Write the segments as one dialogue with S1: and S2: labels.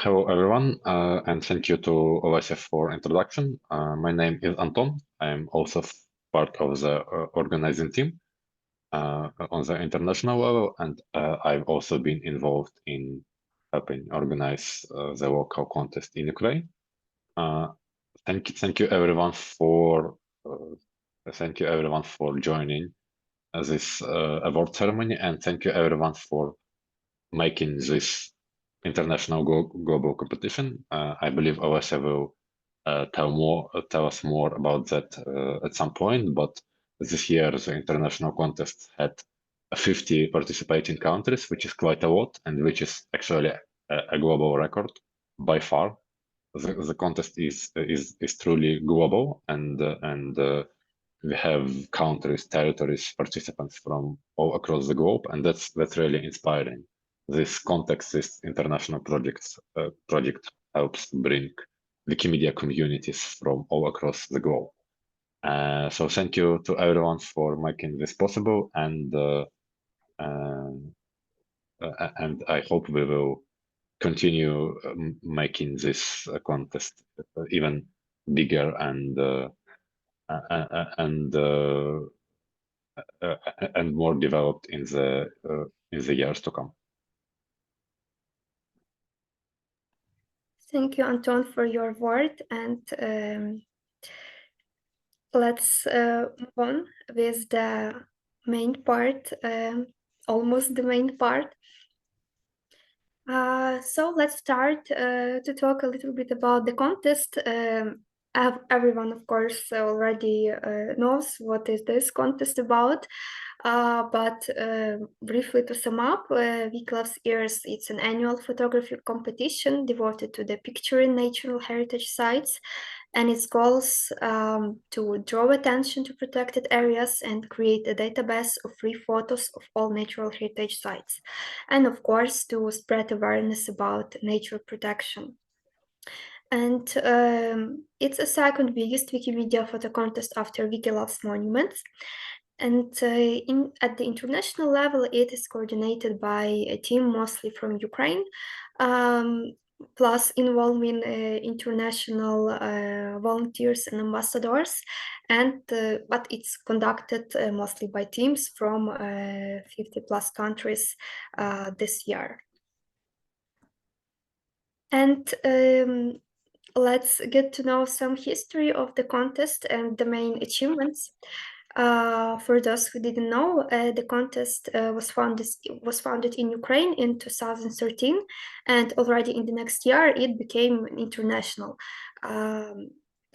S1: Hello, everyone, and thank you to OSF for introduction. My name is Anton. I am also part of the organizing team on the international level, and I've also been involved in helping organize the local contest in Ukraine. Uh, thank you everyone thank you everyone for joining this award ceremony, and thank you everyone for making this international global competition. I believe OSA will tell us more about that at some point. But this year, the international contest had 50 participating countries, which is quite a lot, and which is actually a global record by far. The contest is truly global, and we have countries, territories, participants from all across the globe, and that's really inspiring. This context, this international project helps bring Wikimedia communities from all across the globe. So thank you to everyone for making this possible, uh, and I hope we will continue making this contest even bigger and and more developed in the years to come.
S2: Thank you, Anton, for your word, and let's move on with the main part, almost the main part. So let's start to talk a little bit about the contest. Everyone, of course, already knows what is this contest about. But briefly to sum up, Wiki Loves Ears, it's an annual photography competition devoted to the picturing natural heritage sites, and its goals to draw attention to protected areas and create a database of free photos of all natural heritage sites, and of course to spread awareness about nature protection. And it's the second biggest Wikimedia photo contest after Wiki Loves Monuments. And at the international level, it is coordinated by a team mostly from Ukraine, plus involving international volunteers and ambassadors. And but it's conducted mostly by teams from 50 plus countries this year. And let's get to know some history of the contest and the main achievements. For those who didn't know, the contest was founded in Ukraine in 2013, and already in the next year it became international,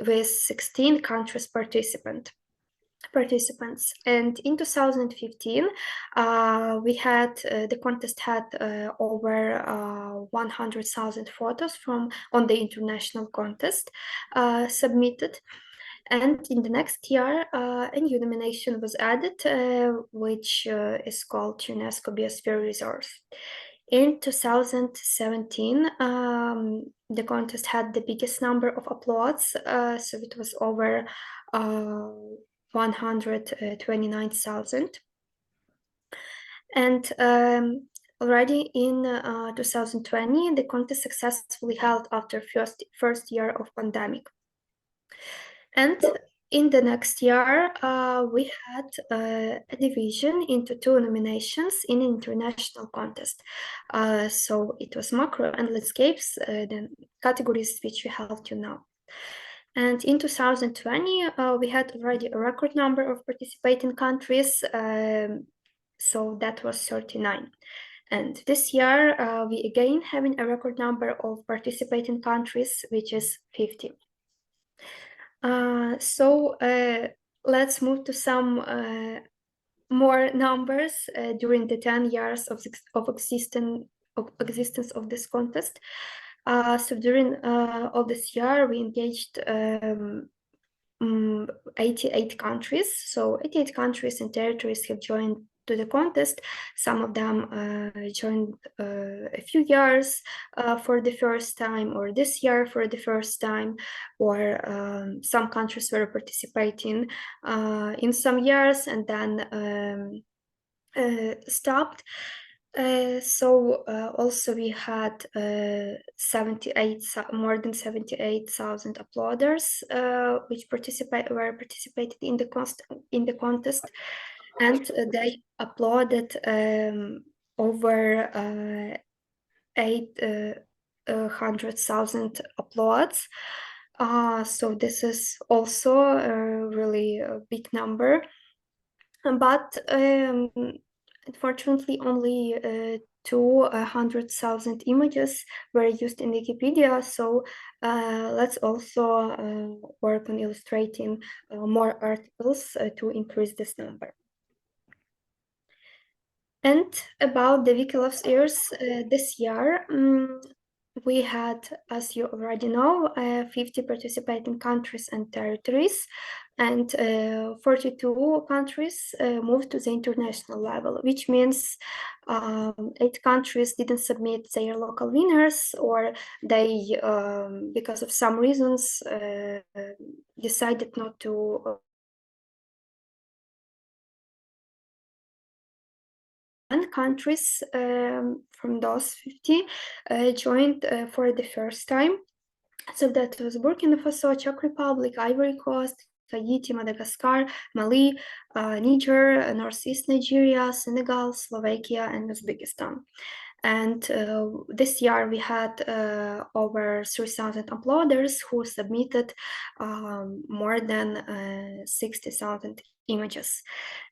S2: with 16 countries participants. And in 2015 the contest had over 100,000 photos from on the international contest submitted. And in the next year, a new nomination was added, which is called UNESCO Biosphere Resource. In 2017, the contest had the biggest number of uploads, so it was over 129,000. And already in 2020, the contest successfully held after first year of pandemic. And in the next year, we had a division into two nominations in an international contest. So it was macro and landscapes, the categories which we have to now. And in 2020, we had already a record number of participating countries, so that was 39. And this year, we again having a record number of participating countries, which is 50. So let's move to some more numbers during the 10 years of existence of this contest. So during all this year, we engaged 88 countries. So 88 countries and territories have joined to the contest. Some of them joined a few years for the first time, or this year for the first time, or some countries were participating in some years and then stopped. Also we had more than 78,000 uploaders, which participated in the contest, and they uploaded over 800,000 uploads. So this is also a really big number, but unfortunately only 200,000 images were used in Wikipedia. So let's also work on illustrating more articles to increase this number. And about the Wikilove's ears this year, we had, as you already know, 50 participating countries and territories, and 42 countries moved to the international level, which means 8 countries didn't submit their local winners, or they, because of some reasons, decided not to. Countries from those 50 joined for the first time. So that was Burkina Faso, Czech Republic, Ivory Coast, Haiti, Madagascar, Mali, Niger, Northeast Nigeria, Senegal, Slovakia, and Uzbekistan. And this year we had over 3,000 uploaders who submitted more than 60,000 images.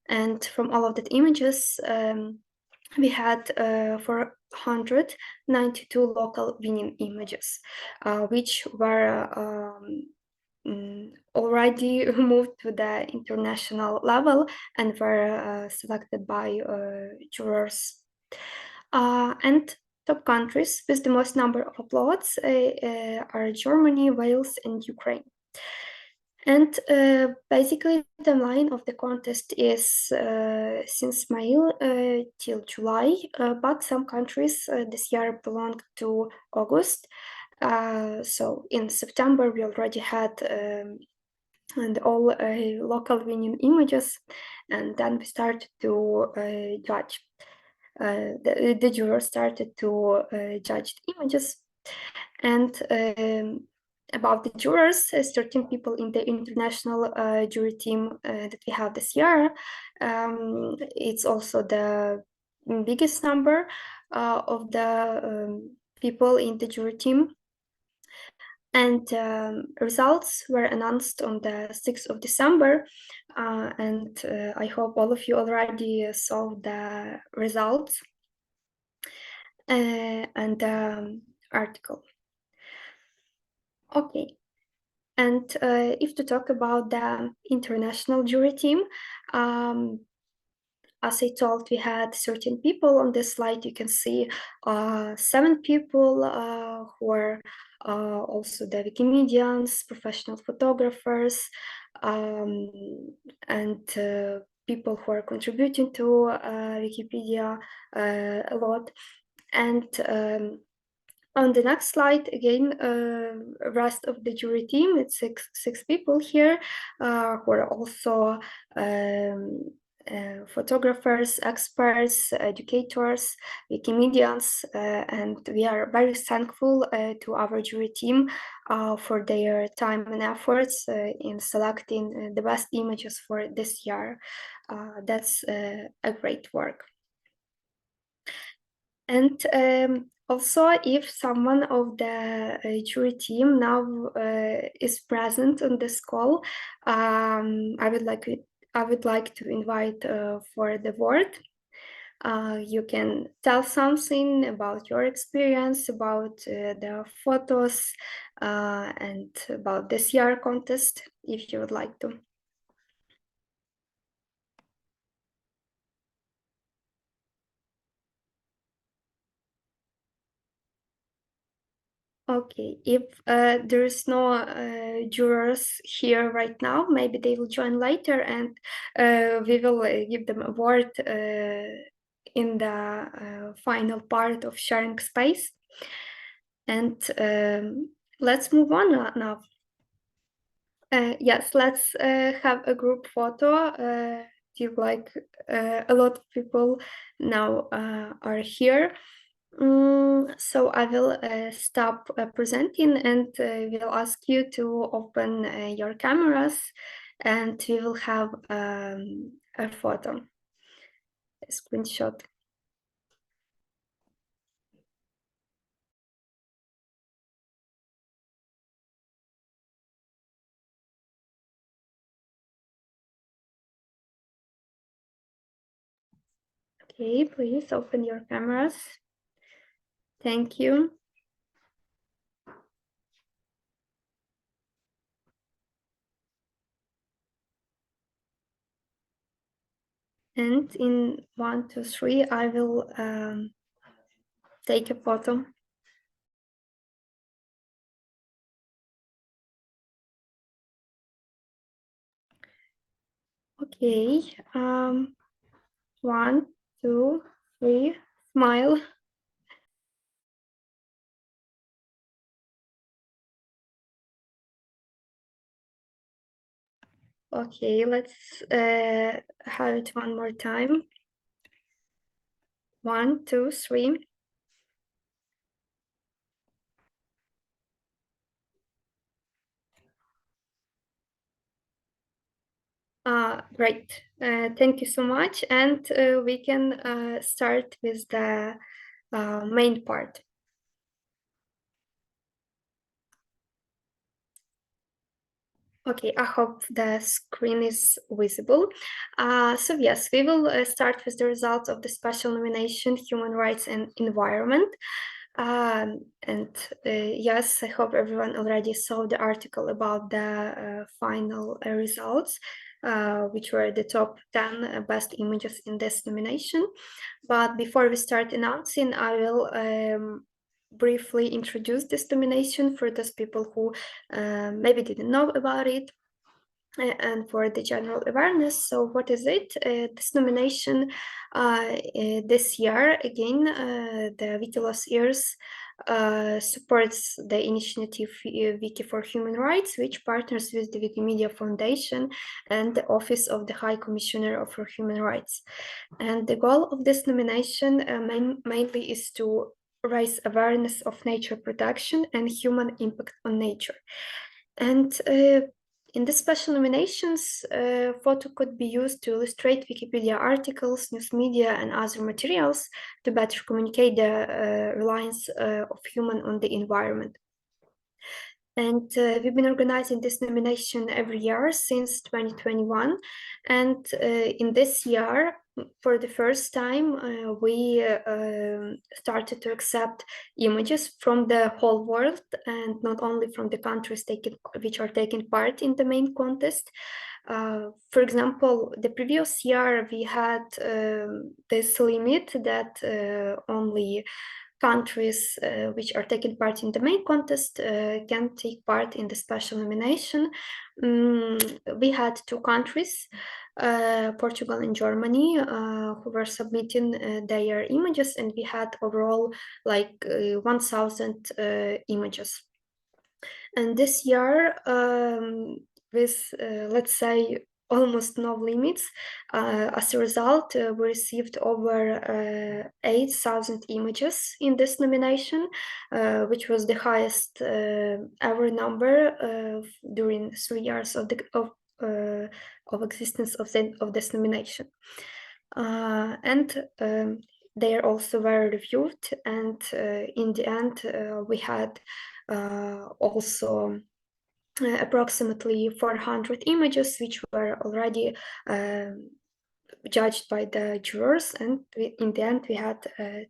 S2: And from all of that images, we had 492 local winning images, which were already moved to the international level and were selected by jurors. And top countries with the most number of uploads are Germany, Wales, and Ukraine. And basically, the line of the contest is since May till July, but some countries this year belong to August. So in September, we already had and all local winning images, and then we started to judge. The jurors started to judge the images, and about the jurors, 13 people in the international jury team that we have this year. It's also the biggest number of the people in the jury team. And results were announced on the 6th of December. And I hope all of you already saw the results and the article. Okay. And if to talk about the international jury team, as I told, we had 13 people on this slide. You can see 7 people who are also the Wikimedians, professional photographers, and people who are contributing to Wikipedia a lot. And on the next slide, again, rest of the jury team, it's six people here who are also photographers, experts, educators, Wikimedians, and we are very thankful to our jury team for their time and efforts in selecting the best images for this year. That's a great work. And also, if someone of the jury team now is present on this call, I would like to invite for the word. You can tell something about your experience, about the photos, and about this year contest, if you would like to. Okay, if there's no jurors here right now, maybe they will join later, and we will give them a word in the final part of sharing space. And let's move on now. Yes, let's have a group photo feel like a lot of people now are here. So I will stop presenting and will ask you to open your cameras, and we will have a photo, a screenshot. Okay, please open your cameras. Thank you. And in 1, 2, 3, I will take a photo. Okay, 1, 2, 3, smile. Okay, let's have it one more time. 1, 2, 3. Great. Thank you so much. And we can start with the main part. Okay, I hope the screen is visible. So yes, we will start with the results of the special nomination, Human Rights and Environment. And yes, I hope everyone already saw the article about the final results, which were the top 10 best images in this nomination. But before we start announcing, I will briefly introduce this nomination for those people who maybe didn't know about it, and for the general awareness. So what is it? This nomination this year, again, the Wikilos Years supports the initiative Wiki for Human Rights, which partners with the Wikimedia Foundation and the Office of the High Commissioner for Human Rights. And the goal of this nomination mainly is to raise awareness of nature protection and human impact on nature. And in the special nominations, photo could be used to illustrate Wikipedia articles, news media, and other materials to better communicate the reliance of human on the environment. And we've been organizing this nomination every year since 2021. And in this year, for the first time, we started to accept images from the whole world, and not only from the countries which are taking part in the main contest. For example, the previous year we had this limit that only countries which are taking part in the main contest can take part in the special nomination. We had 2 countries, Portugal and Germany, who were submitting their images, and we had overall like 1,000 images. And this year, with let's say almost no limits, as a result, we received over 8,000 images in this nomination, which was the highest ever number during 3 years of existence of this nomination. And they are also very reviewed, and in the end we had also approximately 400 images which were already judged by the jurors, and in the end we had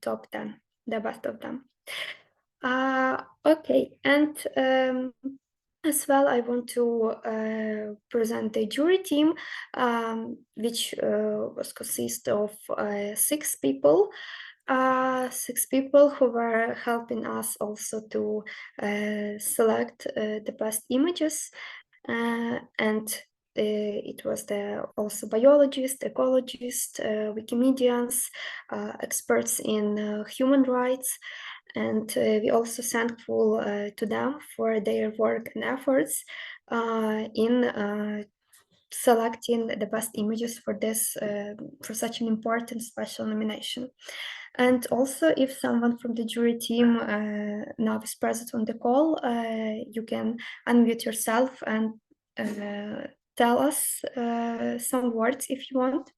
S2: top 10, the best of them. Okay, and as well, I want to present the jury team, which was consist of 6 people. 6 people who were helping us also to select the best images, and it was also biologists, ecologists, Wikimedians, experts in human rights, and we also thankful to them for their work and efforts in selecting the best images for this for such an important special nomination. And also, if someone from the jury team now is present on the call, you can unmute yourself and tell us some words if you want.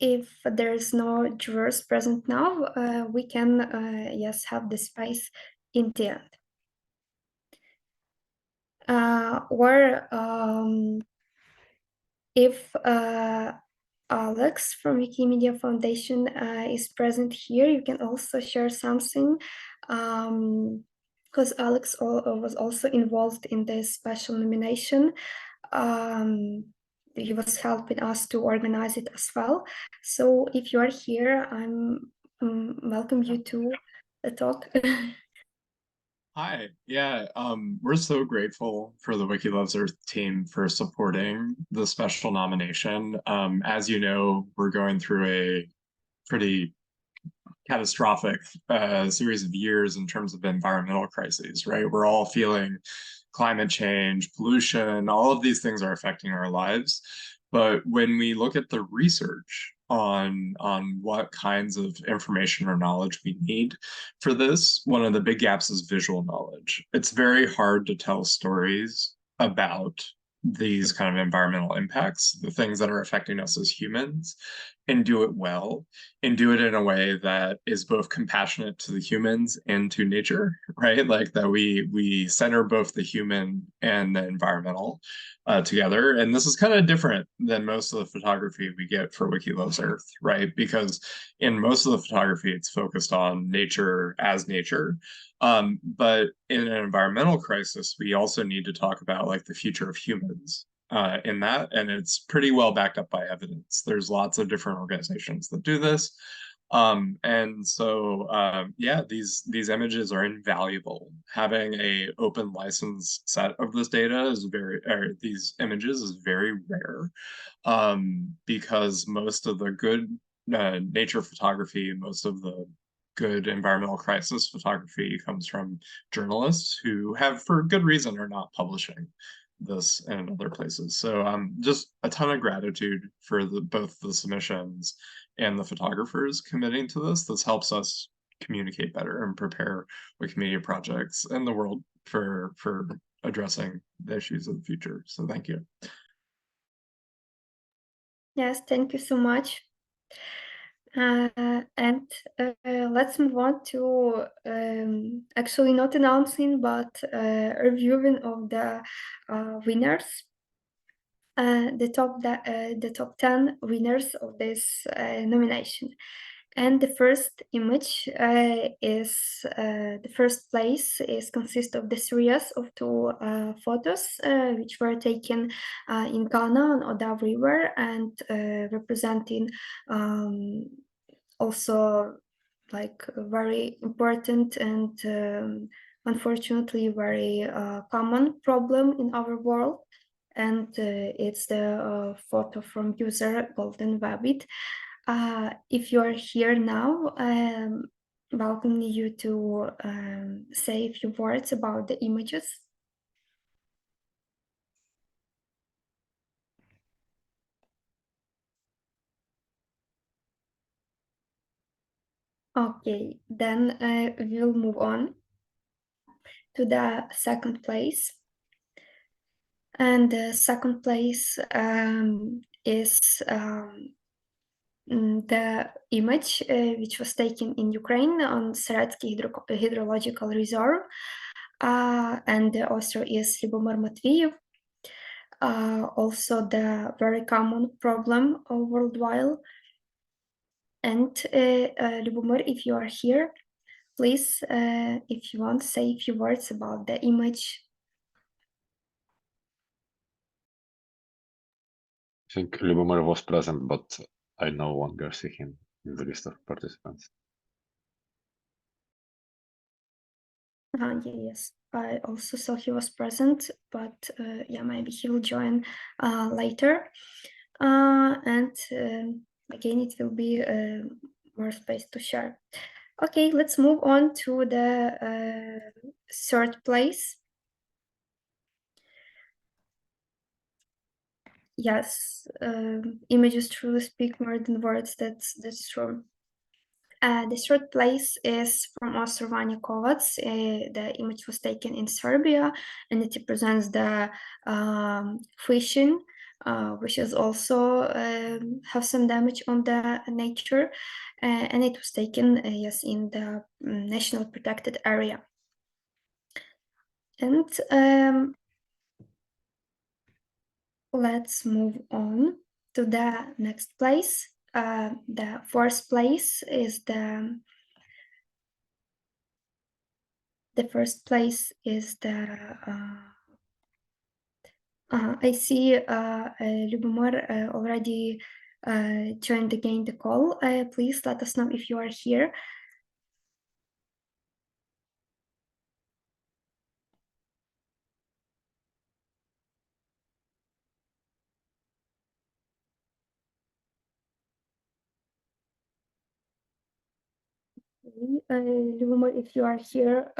S2: If there's no jurors present now, we can, yes, have the space in the end. Or if Alex from Wikimedia Foundation is present here, you can also share something, because Alex was also involved in this special nomination. He was helping us to organize it as well. So if you are here, I'm welcome you to the talk.
S3: Hi, yeah, we're so grateful for the Wiki Loves Earth team for supporting the special nomination. As you know, we're going through a pretty catastrophic series of years in terms of environmental crises, right? We're all feeling climate change, pollution, all of these things are affecting our lives. But when we look at the research on what kinds of information or knowledge we need for this, one of the big gaps is visual knowledge. It's very hard to tell stories about these kind of environmental impacts, the things that are affecting us as humans, and do it well, and do it in a way that is both compassionate to the humans and to nature, right? Like that we center both the human and the environmental together. And this is kind of different than most of the photography we get for Wiki Loves Earth, right? Because in most of the photography, it's focused on nature as nature. But in an environmental crisis, we also need to talk about like the future of humans in that, and it's pretty well backed up by evidence. There's lots of different organizations that do this. And so yeah, these images are invaluable. Having a open license set of this data is these images is very rare, because most of the good nature photography, most of the good environmental crisis photography comes from journalists who have, for good reason, are not publishing this in other places. So just a ton of gratitude for both the submissions and the photographers committing to this. This helps us communicate better and prepare Wikimedia projects in the world for addressing the issues of the future. So thank you.
S2: Yes, thank you so much. And let's move on to actually not announcing, but reviewing of the winners, the top 10 winners of this nomination. And the first image is the first place is consists of the series of two photos which were taken in Ghana on Oda River and representing also like a very important and unfortunately very common problem in our world. And it's the photo from user Golden Rabbit. If you're here now, welcome you to say a few words about the images. Okay, then we'll move on to the second place. And the second place is the image which was taken in Ukraine on Seretsky Hydrological Reserve, and the author is Lyubomir Matveyev. Also the very common problem worldwide. And Lyubomir, if you are here, please, if you want, say a few words about the image.
S1: I think Lyubomir was present, but I no longer see him in the list of participants.
S2: Yes, I also saw he was present, but yeah, maybe he will join later. And again, it will be more space to share. Okay, let's move on to the third place. Yes, images truly speak more than words. That's true. The third place is from author Vanya Kovac. The image was taken in Serbia, and it represents the fishing, which is also have some damage on the nature, and it was taken yes in the national protected area. And let's move on to the next place. The fourth place is the first place is the I see Lubomir already joined again the call. Please let us know if you are here. Lubomir, if you are here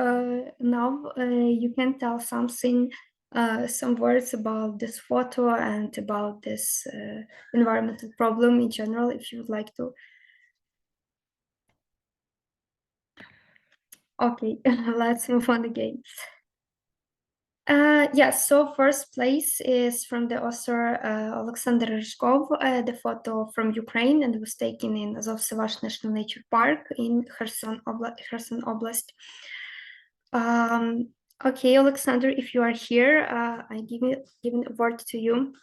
S2: now, you can tell something, some words about this photo and about this environmental problem in general, if you would like to. Okay, let's move on again. Yes, so first place is from the author Alexander Ryzhkov, the photo from Ukraine, and it was taken in Azov-Sivash National Nature Park in Kherson Oblast. Okay, Alexander, if you are here, I give a word to you.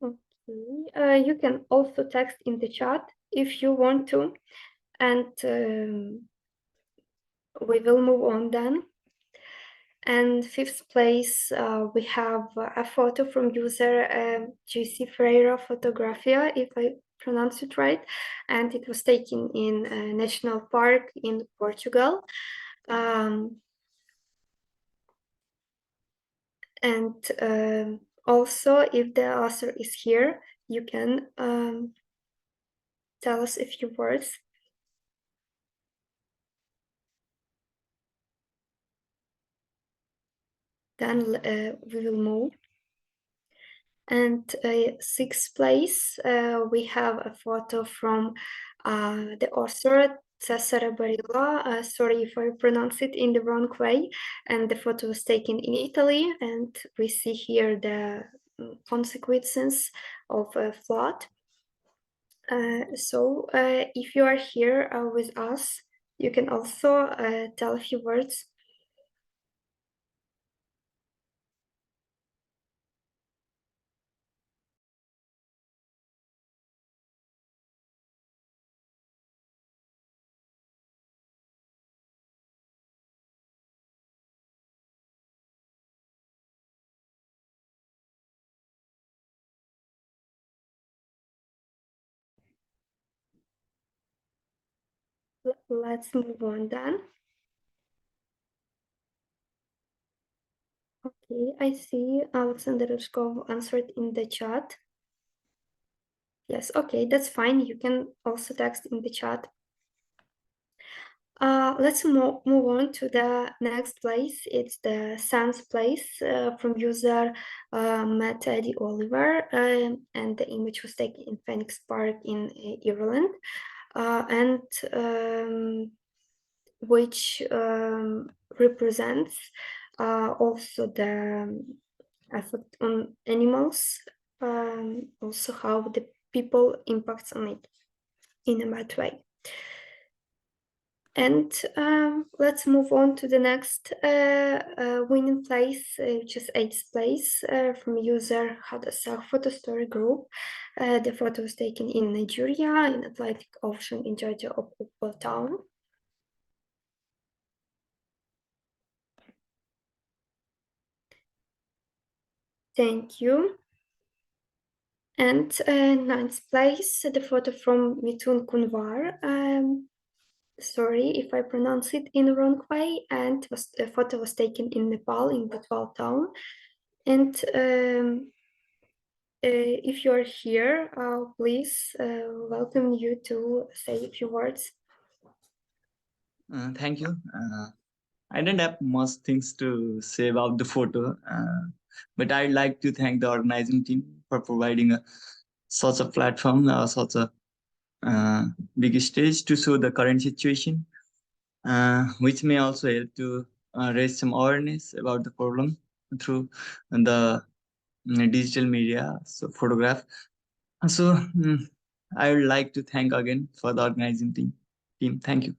S2: Okay, you can also text in the chat if you want to, and we will move on then. And fifth place, we have a photo from user JC Ferreira Fotografia, if I pronounce it right, and it was taken in a national park in Portugal. And also, if the author is here, you can tell us a few words. Then we will move. And sixth place, we have a photo from the author Cesare Barilla. Sorry if I pronounce it in the wrong way. And the photo was taken in Italy, and we see here the consequences of a flood. So if you are here with us, you can also tell a few words. Let's move on then. Okay, I see Alexander Ryzhkov answered in the chat. Yes, okay, that's fine. You can also text in the chat. Let's move on to the next place. It's the Sans place from user Matt Eddie Oliver, and the image was taken in Phoenix Park in Ireland, and which represents also the effect on animals, also how the people impacts on it in a bad way. And let's move on to the next winning place, which is eighth place from user Hadasa Photo Story Group. The photo was taken in Nigeria, in Atlantic Ocean, in Georgia of Ukpal town. Thank you. And ninth place, the photo from Mithun Kunwar. Sorry if I pronounce it in the wrong way. And the photo was taken in Nepal, in Butwal town. And if you're here, please welcome you to say a few words.
S4: Thank you. I didn't have much things to say about the photo, but I'd like to thank the organizing team for providing such a platform, such a big stage to show the current situation, which may also help to raise some awareness about the problem through the digital media, so photograph. So I would like to thank again for the organizing team. Thank you.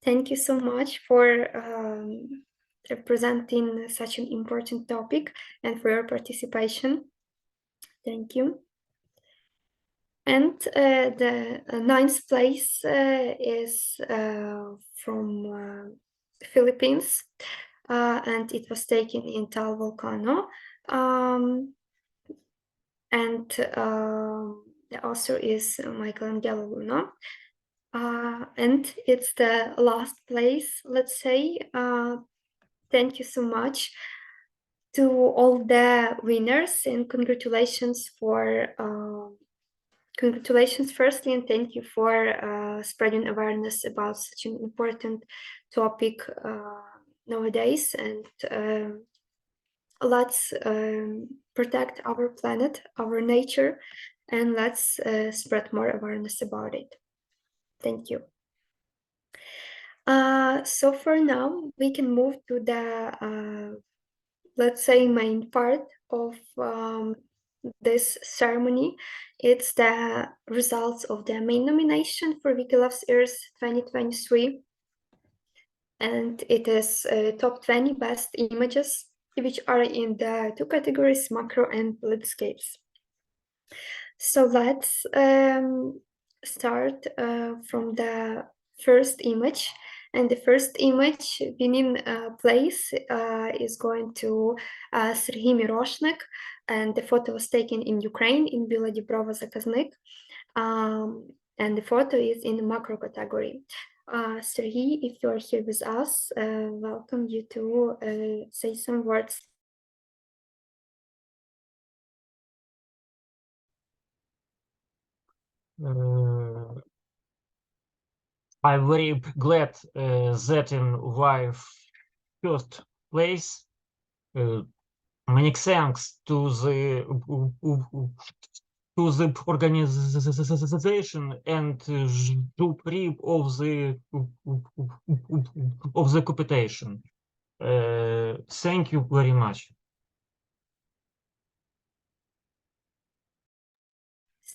S2: Thank you so much for presenting such an important topic and for your participation. Thank you. And the ninth place is from Philippines, and it was taken in Tal Volcano. And the author is Michelangelo Luna. And it's the last place, let's say. Thank you so much to all the winners, and congratulations firstly, and thank you for spreading awareness about such an important topic nowadays. And let's protect our planet, our nature, and let's spread more awareness about it. Thank you. So for now, we can move to the, let's say, main part of this ceremony. It's the results of the main nomination for Wiki Loves Earth 2023. And it is top 20 best images, which are in the two categories, macro and landscapes. So let's start from the first image. And the first image winning place is going to Serhiy Miroshnik. And the photo was taken in Ukraine, in Villa Dibrova Zakaznik. And the photo is in the macro category. Serhiy, if you're here with us, welcome you to say some words.
S5: I'm very glad that in my first place. Many thanks to the organization and jury of the competition. Thank you very much.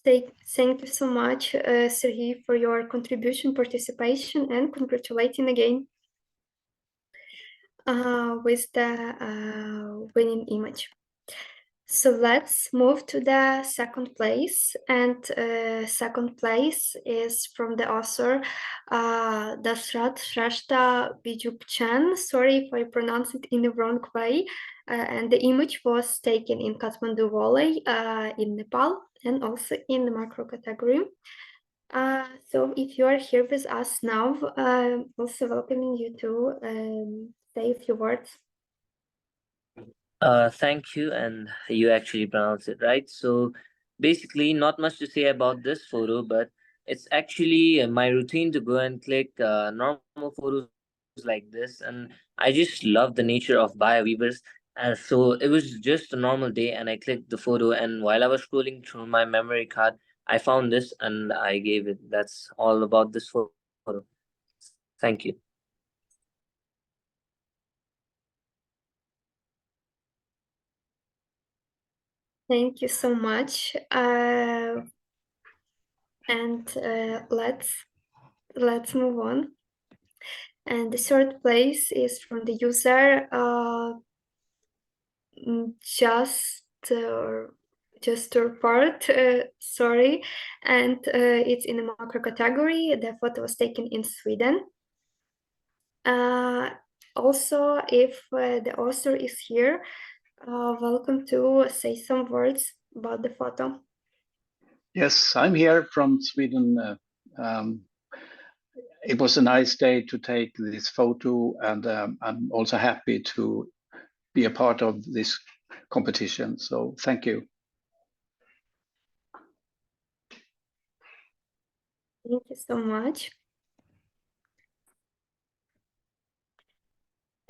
S2: Thank you so much, Serhiy, for your contribution, participation, and congratulating again with the winning image. So let's move to the second place, and second place is from the author Dasrat Shrestha Bijupchan. Sorry if I pronounce it in the wrong way. And the image was taken in Kathmandu Valley in Nepal, and also in the macro category. So if you are here with us now, also welcoming you to say a few words.
S6: Thank you, and you actually pronounced it right. So basically, not much to say about this photo, but it's actually my routine to go and click normal photos like this, and I just love the nature of bioweavers. So it was just a normal day, and I clicked the photo, and while I was scrolling through my memory card, I found this, and I gave it. That's all about this photo. Thank you.
S2: Thank you so much. And let's move on. And the third place is from the user just part, sorry, and it's in the macro category. The photo was taken in Sweden. Also, if the author is here, welcome to say some words about the photo.
S7: Yes, I'm here from Sweden. It was a nice day to take this photo, and I'm also happy to be a part of this competition. So thank you.
S2: Thank you so much.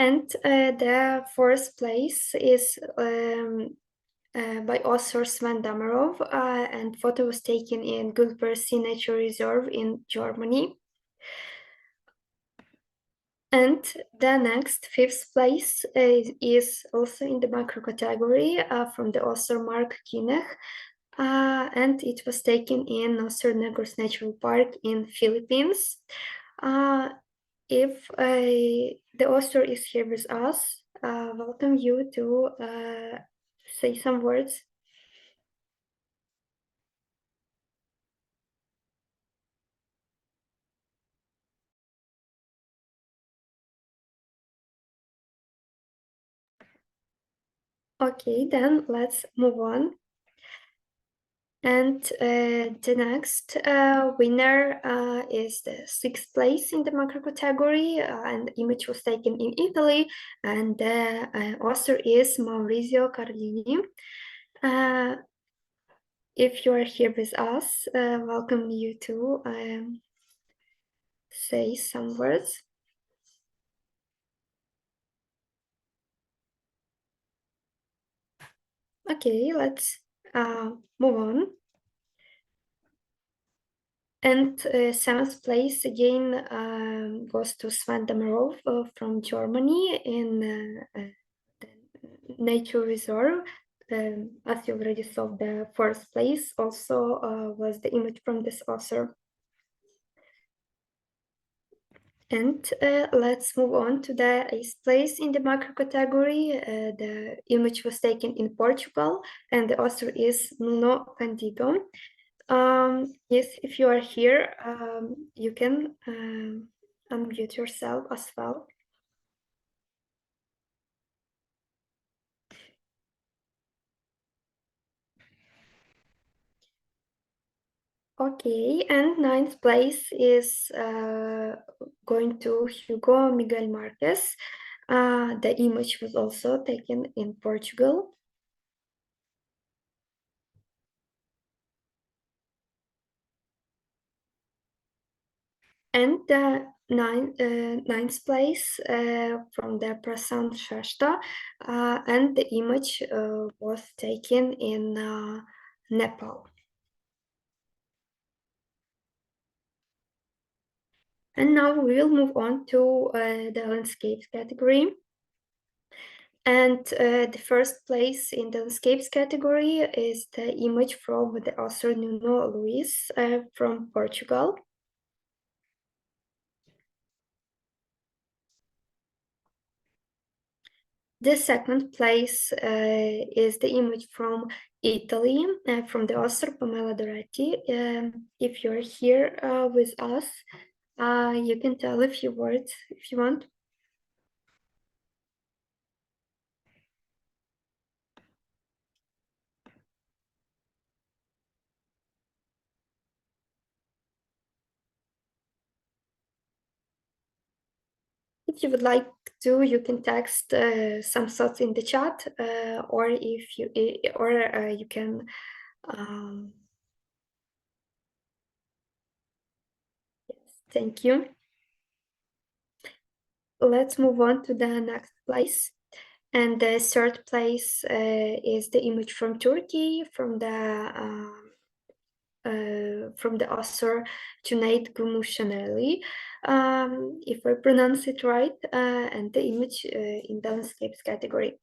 S2: And the fourth place is by author Sven Damarov, and photo was taken in Gulbersi Nature Reserve in Germany. And the next fifth place is also in the macro category from the author Mark Kinech, and it was taken in Northern Negros Natural Park in Philippines. If the author is here with us, welcome you to say some words. Okay, then let's move on. And the next winner is the sixth place in the macro category, and the image was taken in Italy, and the author is Maurizio Cardini. If you are here with us, welcome you to say some words. Okay, let's move on. And seventh place again goes to Sven Damarov from Germany in the Nature Reserve. As you already saw, the fourth place also was the image from this author. And let's move on to the eighth place in the macro category. The image was taken in Portugal, and the author is Nuno Candido. Yes, if you are here, you can unmute yourself as well. Okay, and ninth place is going to Hugo Miguel Marques. The image was also taken in Portugal. And the ninth place from the Prasant Shasta, and the image was taken in Nepal. And now we will move on to the landscapes category. And the first place in the landscapes category is the image from the author Nuno Luis from Portugal. The second place is the image from Italy, from the author Pamela Doretti. If you're here with us, you can tell a few words if you want. If you would like to, you can text some thoughts in the chat, or if you you can. Yes, thank you. Let's move on to the next place. And the third place is the image from Turkey, from the author Cüneyt Gümüşhaneli, if I pronounce it right, and the image in the landscapes category.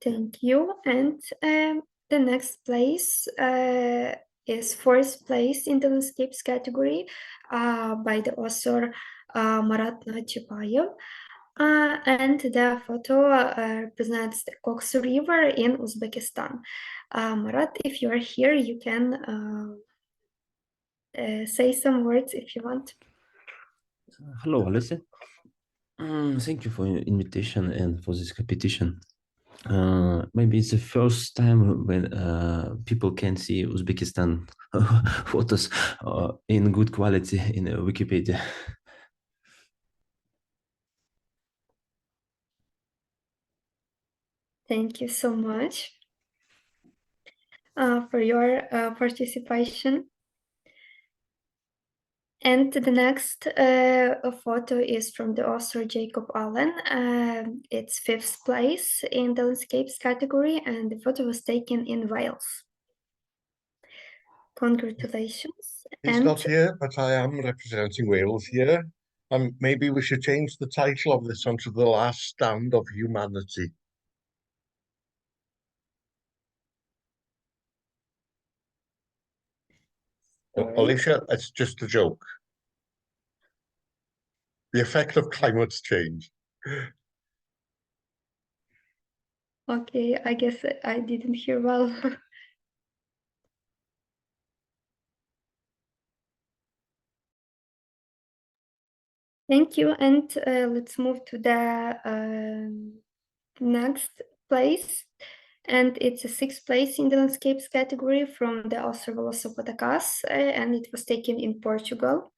S2: Thank you. And the next place is fourth place in the landscapes category by the author Marat Nachipayev. And the photo represents the Coxu River in Uzbekistan. Marat, if you are here, you can say some words if you want.
S8: Hello, Alicia. Thank you for your invitation and for this competition. Maybe it's the first time when people can see Uzbekistan photos in good quality in Wikipedia.
S2: Thank you so much for your participation. And the next photo is from the author Jacob Allen. It's fifth place in the landscapes category, and the photo was taken in Wales. Congratulations.
S9: He's not here, but I am representing Wales here. Maybe we should change the title of this onto The Last Stand of Humanity. Alicia, it's just a joke. The effect of climate change.
S2: Okay, I guess I didn't hear well. Thank you, and let's move to the next place. And it's a sixth place in the landscapes category from the author Veloso Patacas, and it was taken in Portugal.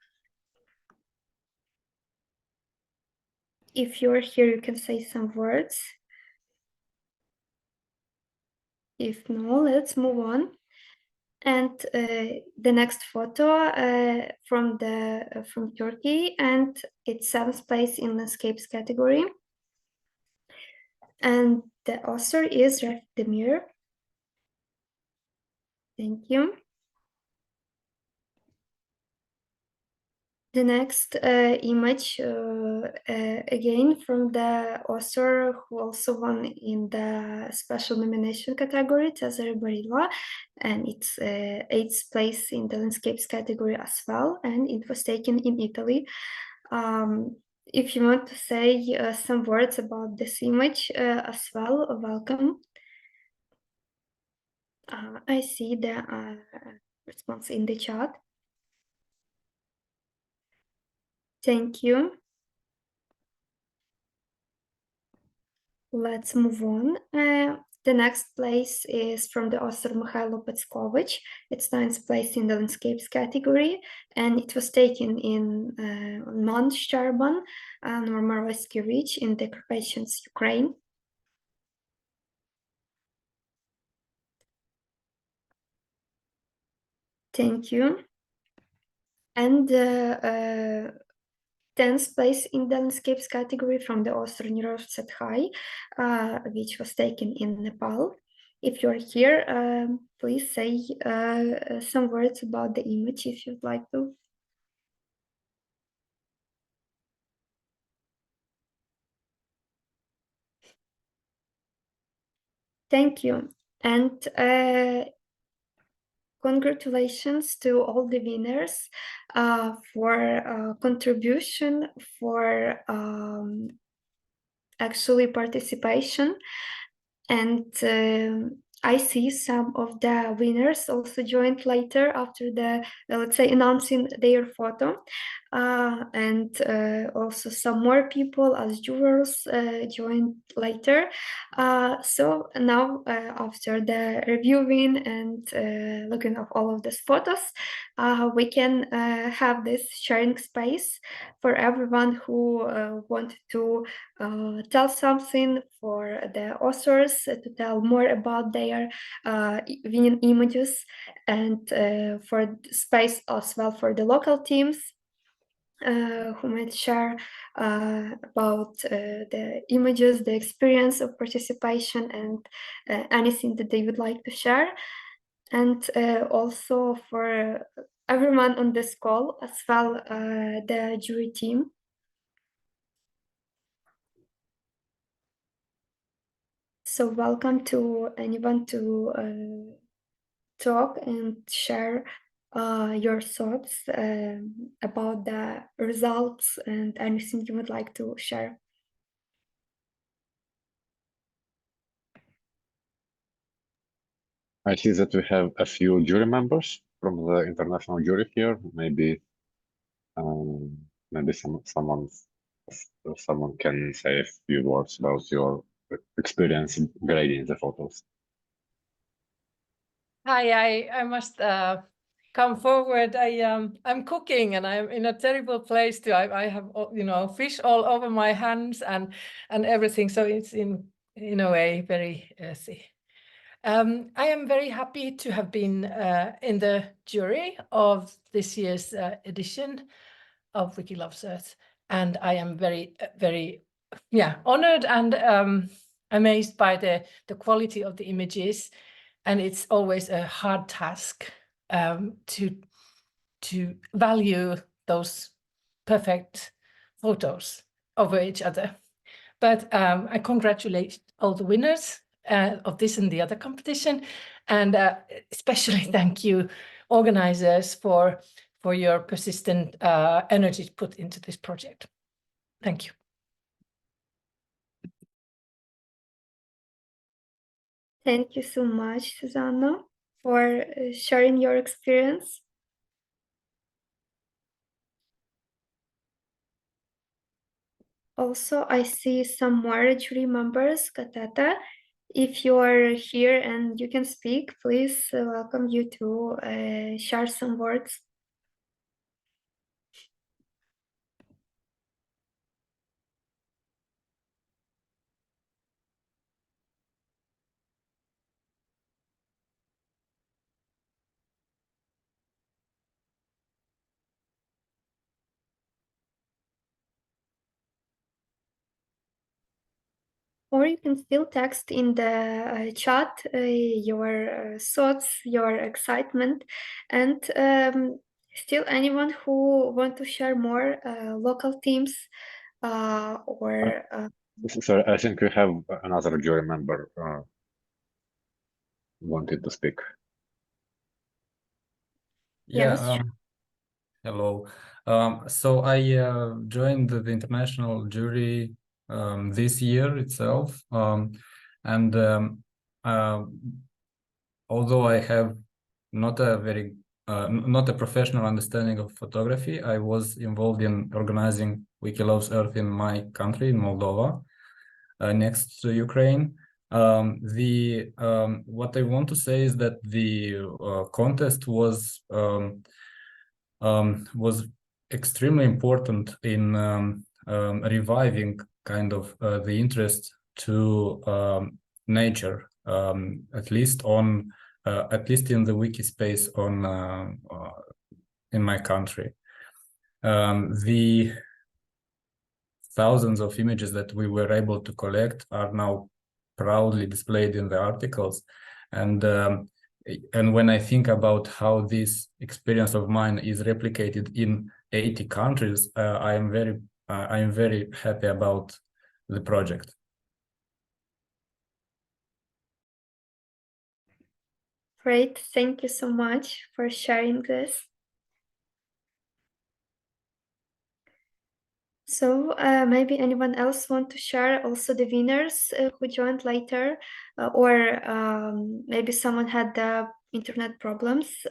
S2: If you're here, you can say some words. If no, let's move on. And the next photo from Turkey, and it's seventh place in landscapes category. And the author is Raf Demir. Thank you. The next image, again from the author who also won in the special nomination category, Cesare Barilla, and it's eighth place in the landscapes category as well, and it was taken in Italy. If you want to say some words about this image as well, welcome. I see the response in the chat. Thank you. Let's move on. The next place is from the author Mikhailo Petskovich. It's ninth place in the landscapes category, and it was taken in Mount Sharban, Normarovsky Ridge in the Carpathians, Ukraine. Thank you. And 10th place in the landscapes category from the author Nirov Sethai, which was taken in Nepal. If you're here, please say some words about the image if you'd like to. Thank you. And congratulations to all the winners for contribution, for actually participation. And I see some of the winners also joined later after the, let's say, announcing their photo. And also some more people as jurors joined later. So now after the reviewing and looking at all of these photos, we can have this sharing space for everyone who wanted to tell something, for the authors to tell more about their winning images, and for space as well for the local teams who might share about the images, the experience of participation, and anything that they would like to share. And also for everyone on this call as well, the jury team. So welcome to anyone to talk and share your thoughts about the results and anything you would like to share.
S1: I see that we have a few jury members from the international jury here. Maybe someone if someone can say a few words about your experience grading the photos.
S10: Hi, I must come forward. I'm cooking and I'm in a terrible place too. I have fish all over my hands and everything, so it's in a way very earthy. I am very happy to have been in the jury of this year's edition of Wiki Loves Earth, and I am very honored and amazed by the quality of the images. And it's always a hard task to value those perfect photos over each other. But I congratulate all the winners of this and the other competition, and especially thank you, organizers, for your persistent energy put into this project. Thank you.
S2: Thank you so much, Susanna, for sharing your experience. Also, I see some more jury members. Katata, if you are here and you can speak, please welcome you to share some words. Or you can still text in the chat your thoughts, your excitement, and still anyone who want to share more local teams or
S1: Sorry, I think we have another jury member wanted to speak.
S2: Yes.
S11: Hello. So I joined the international jury this year itself, and although I have not a professional understanding of photography, I was involved in organizing Wiki Loves Earth in my country, in Moldova, next to Ukraine. What I want to say is that the contest was extremely important in reviving kind of the interest to nature, at least in the wiki space in my country. The thousands of images that we were able to collect are now proudly displayed in the articles, and when I think about how this experience of mine is replicated in 80 countries, I am very happy about the project.
S2: Great, thank you so much for sharing this. So maybe anyone else want to share also the winners who joined later, or maybe someone had the internet problems.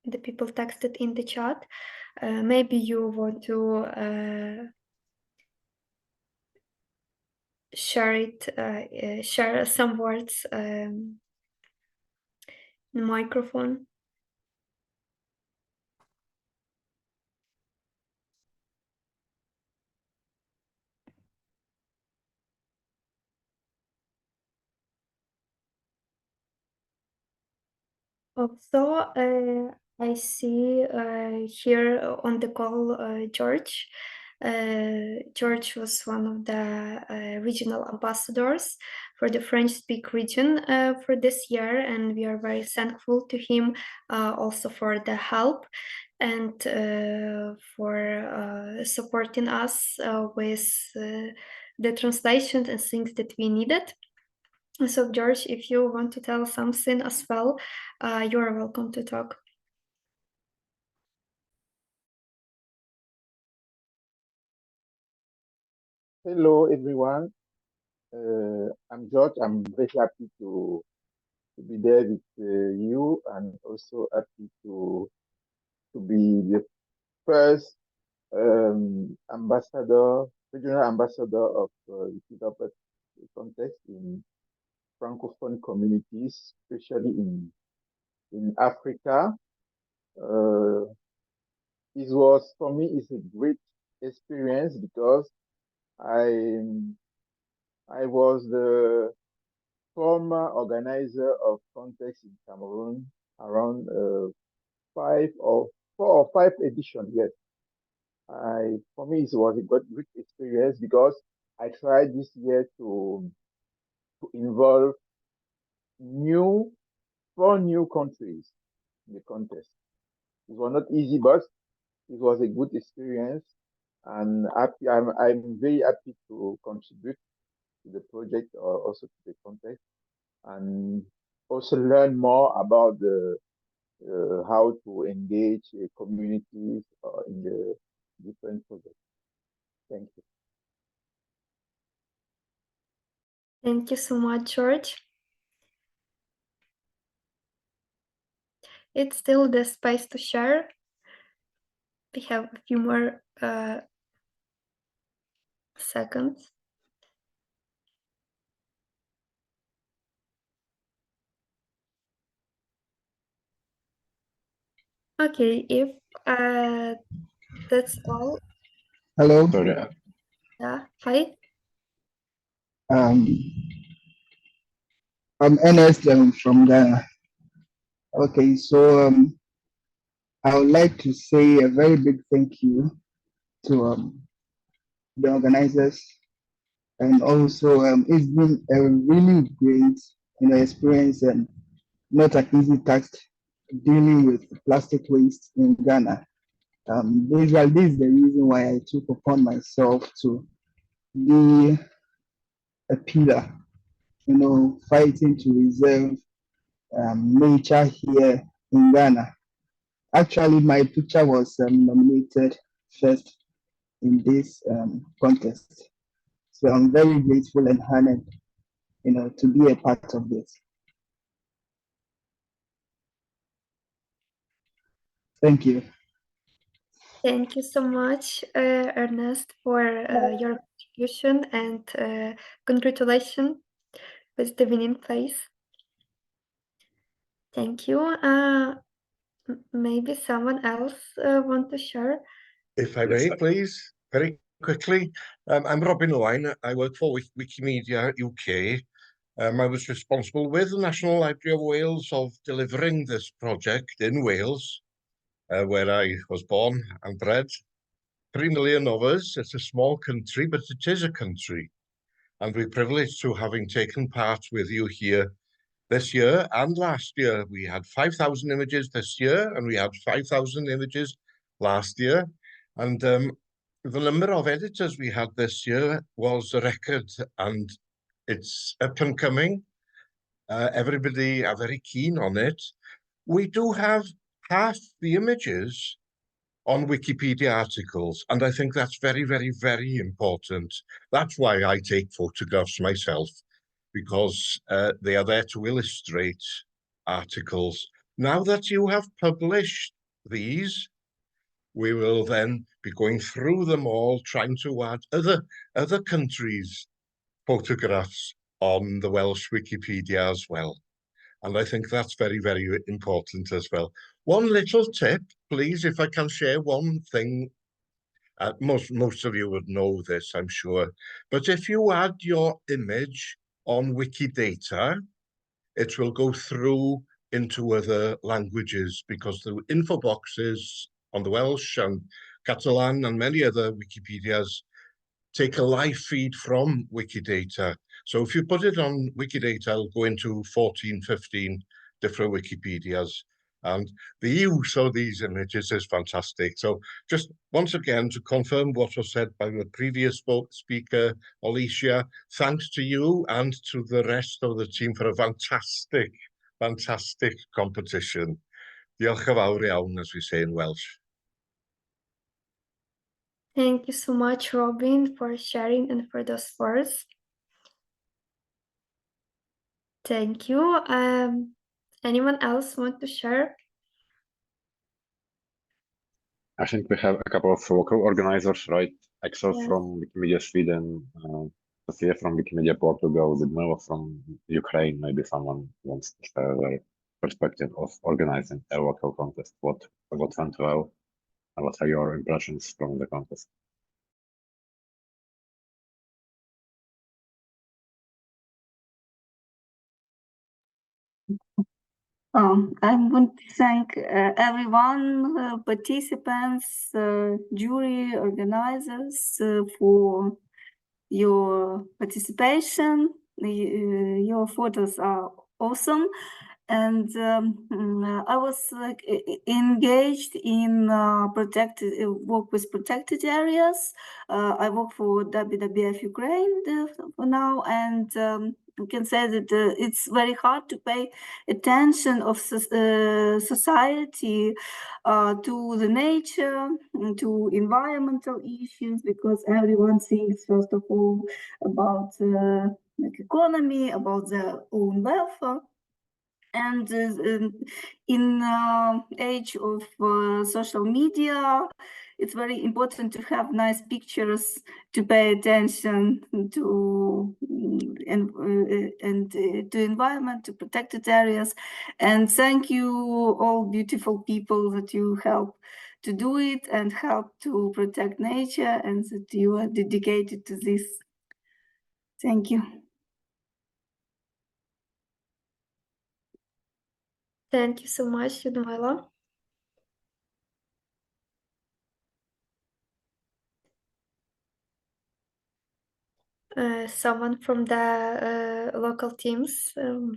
S2: The people texted in the chat. Maybe you want to share some words in the microphone. Also, I see here on the call George. George was one of the regional ambassadors for the French-speak region for this year, and we are very thankful to him also for the help and for supporting us with the translations and things that we needed. So, George, if you want to tell something as well, you are welcome to talk.
S12: Hello, everyone. I'm George. I'm very happy to be there with you, and also happy to be the first regional ambassador of Wiki context in Francophone communities, especially in Africa. It was, for me, it's a great experience because I was the former organizer of Context in Cameroon around 4 or 5 editions. Yes, for me it was a good experience because I tried this year to involve 4 new countries in the contest. It was not easy, but it was a good experience, and I'm very happy to contribute to the project or also to the contest, and also learn more about how to engage communities in the different projects. Thank you.
S2: Thank you so much, George. It's still the space to share. We have a few more seconds. Okay, if that's all.
S12: Hello.
S1: Sorry.
S2: Yeah, hi.
S12: I'm Ernest from Ghana. Okay, so I would like to say a very big thank you to the organizers, and also it's been a really great experience and not an easy task dealing with plastic waste in Ghana. Basically, this is the reason why I took upon myself to be a pillar, fighting to reserve nature here in Ghana. Actually, my picture was nominated first in this contest. So I'm very grateful and honored, to be a part of this. Thank you.
S2: Thank you so much, Ernest, for your contribution, and congratulations with the winning place. Thank you. Maybe someone else want to share?
S9: If I may, please, very quickly. I'm Robin Owain. I work for Wikimedia UK. I was responsible with the National Library of Wales of delivering this project in Wales, where I was born and bred. 3 million of us. It's a small country, but it is a country. And we're privileged to having taken part with you here this year and last year. We had 5,000 images this year, and we had 5,000 images last year. And the number of editors we had this year was a record, and it's up and coming. Everybody are very keen on it. We do have half the images on Wikipedia articles, and I think that's very, very, very important. That's why I take photographs myself, because they are there to illustrate articles. Now that you have published these, we will then be going through them all, trying to add other countries' photographs on the Welsh Wikipedia as well. And I think that's very, very important as well. One little tip, please, if I can share one thing. Most of you would know this, I'm sure. But if you add your image on Wikidata, it will go through into other languages, because the info boxes on the Welsh and Catalan and many other Wikipedias take a live feed from Wikidata. So if you put it on Wikidata, it'll go into 14, 15 different Wikipedias. And the use of these images is fantastic. So just once again, to confirm what was said by the previous speaker, Alicia, thanks to you and to the rest of the team for a fantastic, fantastic competition. Diolch yn fawr iawn, as we say in Welsh.
S2: Thank you so much, Robin, for sharing and for those words. Thank you. Anyone else want to share?
S1: I think we have a couple of local organizers, right? Axel
S2: Yes.
S1: from Wikimedia Sweden, Sofia from Wikimedia Portugal, Ludmila from Ukraine. Maybe someone wants to share their perspective of organizing a local contest. What went well? And what are your impressions from the contest?
S13: I want to thank everyone, participants, jury, organizers, for your participation. Your photos are awesome. And I was engaged in protected work with protected areas. I work for WWF Ukraine for now, and I can say that it's very hard to pay attention of society to the nature, to environmental issues, because everyone thinks first of all about like economy, about their own welfare. And in age of social media, it's very important to have nice pictures to pay attention to and to environment, to protected areas. And thank you all beautiful people that you help to do it and help to protect nature, and that you are dedicated to this. Thank you.
S2: Thank you so much, Ludmila. Someone from the local teams.
S14: Hello,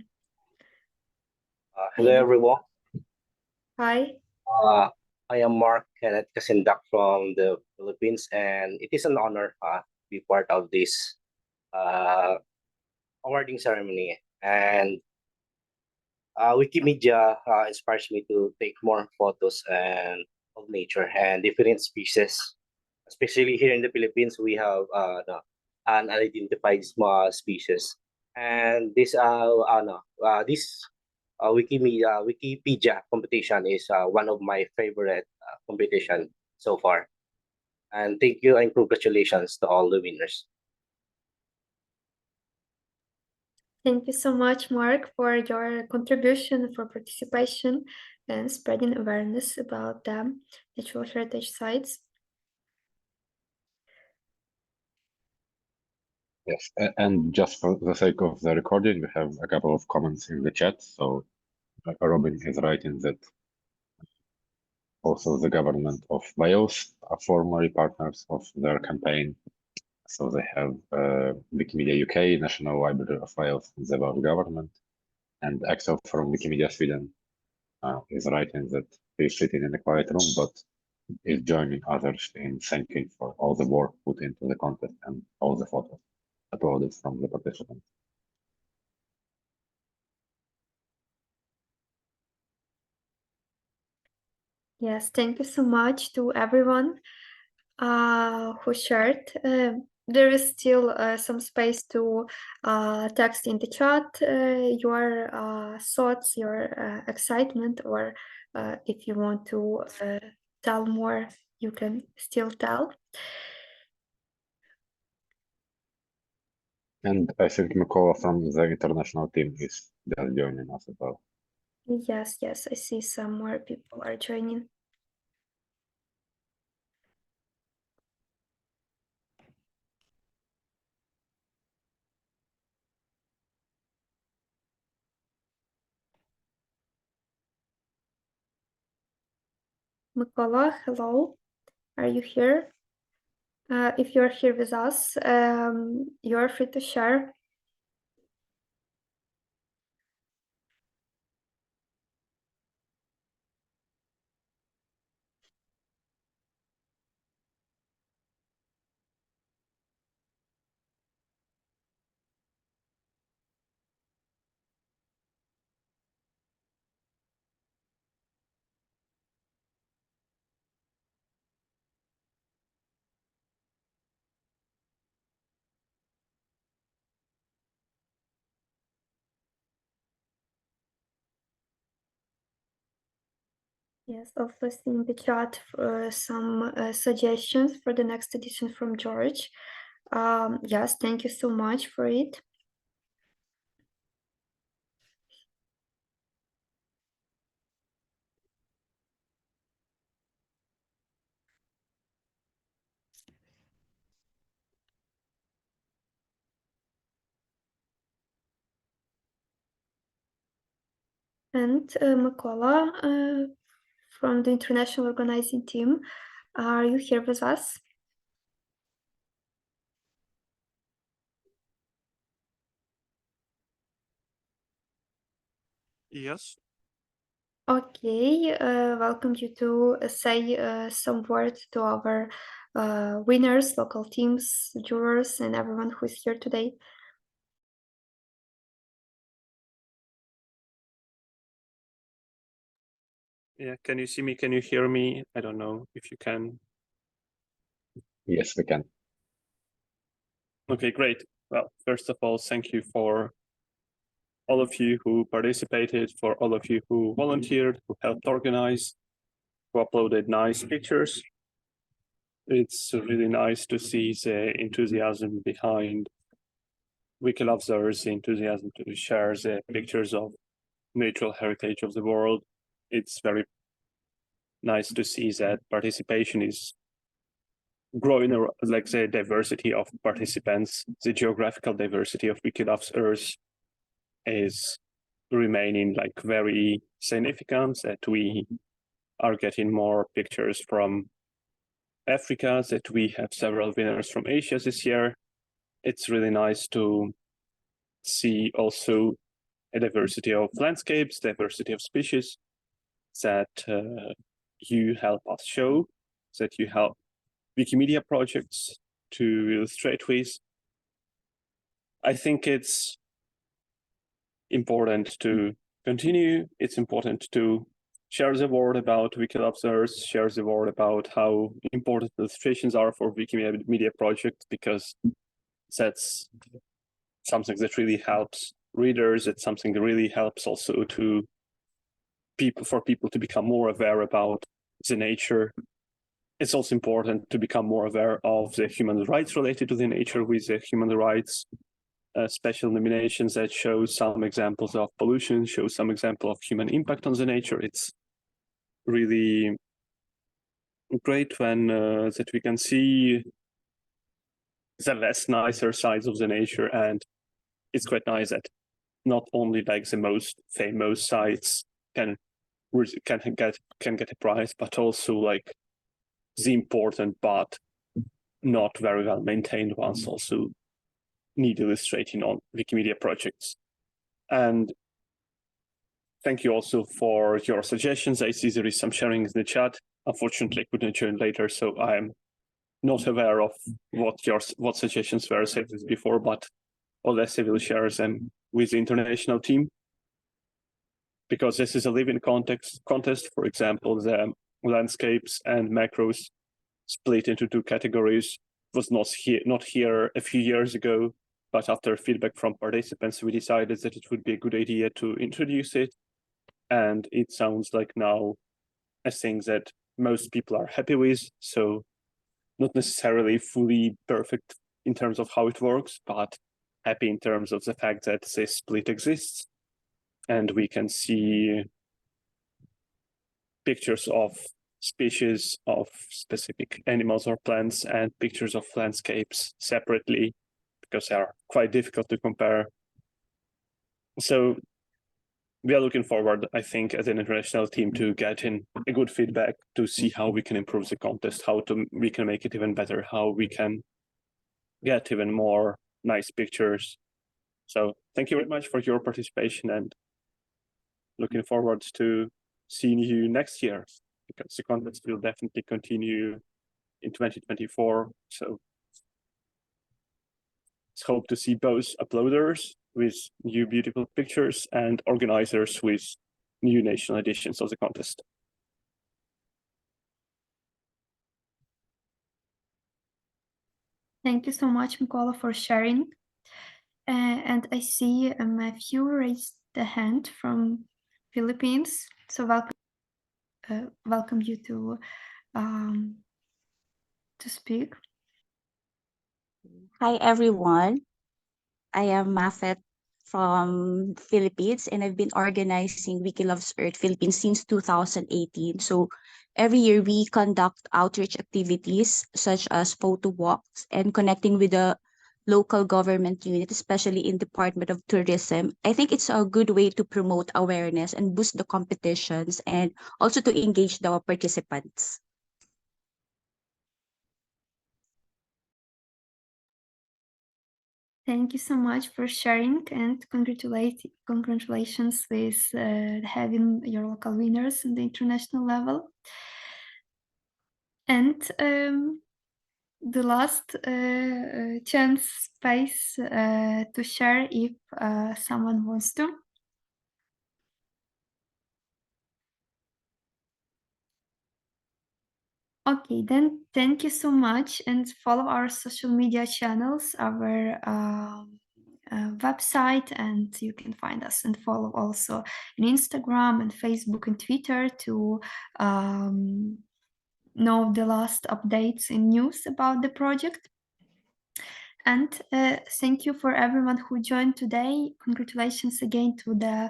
S2: Maybe.
S14: everyone.
S2: Hi.
S14: I am Mark Kenneth Kasindak from the Philippines, and it is an honor to be part of this awarding ceremony. And Wikimedia inspires me to take more photos and of nature and different species. Especially here in the Philippines, we have an unidentified small species, and this Wikipedia competition is one of my favorite competition so far. And thank you and congratulations to all the winners.
S2: Thank you so much, Mark, for your contribution, for participation, and spreading awareness about the natural heritage sites.
S1: Yes, and just for the sake of the recording, we have a couple of comments in the chat. So Robin is writing that also the government of Wales are formerly partners of their campaign. So they have Wikimedia UK, National Library of Wales, and the Welsh government. And Axel from Wikimedia Sweden is writing that he's sitting in a quiet room, but is joining others in thanking for all the work put into the contest and all the photos uploaded from the participants.
S2: Yes, thank you so much to everyone who shared. There is still some space to text in the chat your thoughts, your excitement, or if you want to tell more, you can still tell.
S1: And I think Mikola from the international team is just joining us as well.
S2: Yes, I see some more people are joining. Mikola, hello, are you here? If you're here with us, you're free to share. Yes, also see in the chat some suggestions for the next edition from George. Yes, thank you so much for it. And Mykola, from the international organizing team, are you here with us?
S15: Yes.
S2: Okay, welcome you to say some words to our winners, local teams, jurors, and everyone who is here today.
S15: Yeah, can you see me? Can you hear me? I don't know if you can.
S1: Yes, we can.
S15: Okay, great. Well, first of all, thank you for all of you who participated, for all of you who volunteered, who helped organize, who uploaded nice pictures. It's really nice to see the enthusiasm behind Wiki Lovers, the enthusiasm to share the pictures of natural heritage of the world. It's very nice to see that participation is growing, like the diversity of participants, the geographical diversity of Wiki Loves Earth is remaining like very significant, that we are getting more pictures from Africa, that we have several winners from Asia this year. It's really nice to see also a diversity of landscapes, diversity of species that you help us show, that you help Wikimedia projects to illustrate with. I think it's important to continue. It's important to share the word about Wiki Loves Earth, share the word about how important illustrations are for Wikimedia projects, because that's something that really helps readers. It's something that really helps also to for people to become more aware about the nature. It's also important to become more aware of the human rights related to the nature, with the human rights special nominations that show some examples of pollution, show some example of human impact on the nature. It's really great when that we can see the less nicer sides of the nature, and it's quite nice that not only like the most famous sites can get a prize, but also like the important but not very well maintained ones also need illustrating on Wikimedia projects. And thank you also for your suggestions. I see there is some sharing in the chat. Unfortunately, I couldn't join later, so I'm not aware of what suggestions were said before, but Olesya will share them with the international team. Because this is a living contest, for example, the landscapes and macros split into two categories was not here a few years ago, but after feedback from participants, we decided that it would be a good idea to introduce it. And it sounds like now a thing that most people are happy with. So not necessarily fully perfect in terms of how it works, but happy in terms of the fact that this split exists. And we can see pictures of species of specific animals or plants and pictures of landscapes separately, because they are quite difficult to compare. So we are looking forward, I think, as an international team, to getting a good feedback to see how we can improve the contest, we can make it even better, how we can get even more nice pictures. So thank you very much for your participation, and looking forward to seeing you next year, because the contest will definitely continue in 2024. So let's hope to see both uploaders with new beautiful pictures and organizers with new national editions of the contest.
S2: Thank you so much, Mykola, for sharing. And I see Matthew raised the hand from Philippines. So welcome. welcome you to speak.
S16: Hi everyone, I am Mafet from Philippines, and I've been organizing Wiki Loves Earth Philippines since 2018. So every year we conduct outreach activities such as photo walks and connecting with the local government unit, especially in Department of Tourism. I think it's a good way to promote awareness and boost the competitions and also to engage the participants.
S2: Thank you so much for sharing, and congratulations with having your local winners in the international level. And the last chance space to share if someone wants to. Okay, then thank you so much, and follow our social media channels, our website, and you can find us and follow also on Instagram and Facebook and Twitter to know the last updates and news about the project. And thank you for everyone who joined today. Congratulations again to the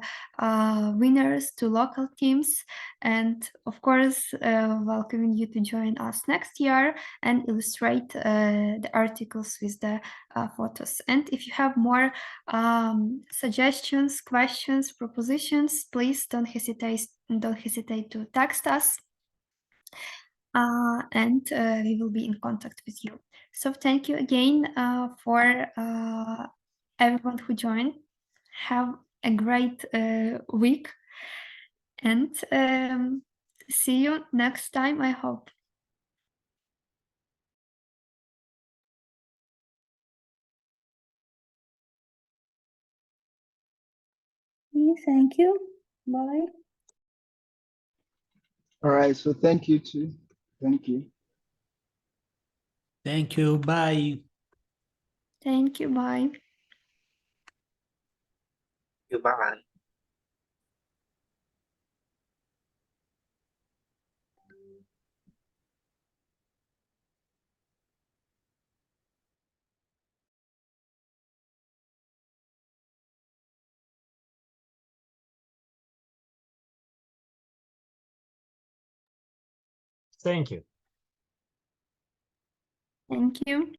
S2: winners, to local teams, and of course, welcoming you to join us next year and illustrate the articles with the photos. And if you have more suggestions, questions, propositions, please don't hesitate to text us. And we will be in contact with you. So thank you again for everyone who joined. Have a great week, and see you next time, I hope.
S13: Thank you. Bye.
S12: All right, so thank you too. Thank you.
S8: Thank you. Bye.
S2: Thank you. Bye.
S14: Goodbye.
S5: Thank you.
S2: Thank you.